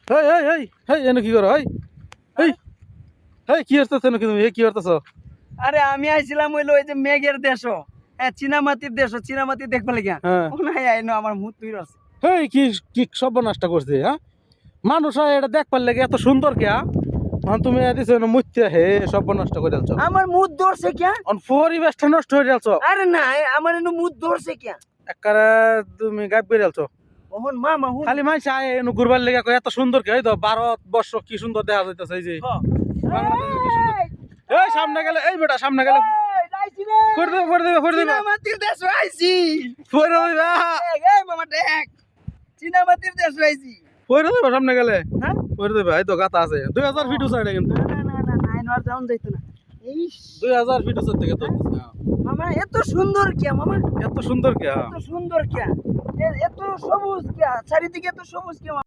হেই হেই হেই হেই এনে কি করো হেই হেই হেই কি করতেছ এনে কি তুমি কি করতেছ? আরে আমি আইছিলাম হইলো ওই যে মেঘের দেশ, হ্যাঁ চীনামাটির দেশ, চীনামাটি দেখবে লাগিয়া হ্যাঁ ওনাই আইনো আমার মুখ তুই আছে। হেই কি কি সর্বনাশটা করছে হ্যাঁ? মানুষ হয় এটা দেখবার লাগে এত সুন্দর কে এখন তুমি দিছো মুত্যে হে সর্বনাশটা করে আলছো আমার মুখ ধরছে কিয়া? অন পরিবেশটা নষ্ট হয়ে আলছো আরে না আমার এনে মুখ ধরছে কিয়া? একবারে তুমি গায়েব করে আলছো ওহন মামা হুন খালি মাইছে আয় এনু ঘুরবার লেগে কয় এত সুন্দর কে এই তো ভারত বর্ষ কি সুন্দর দেখা যাইতেছে এই যে বাংলাদেশে কি সুন্দর এই সামনে গেলে এই বেটা সামনে গেলে করে দেবে করে দেবে করে দেবে চীনামাটির দেশ আইছি। করে দেবে এই মামা দেখ চীনামাটির দেশ আইছি। করে দেবে সামনে গেলে হ্যাঁ করে দেবে এই তো গাতা আছে 2000 ফিট উঁচা এটা কিন্তু না না না না আইন আর যাওন যাইতো না। এই 2000 ফিট উঁচা থেকে তো মামা এত সুন্দর কিয়া মামা? এত সুন্দর কে এত সুন্দর কিয়া? এত সবুজ কিয়া? চারিদিকে এত সবুজ কিয়া?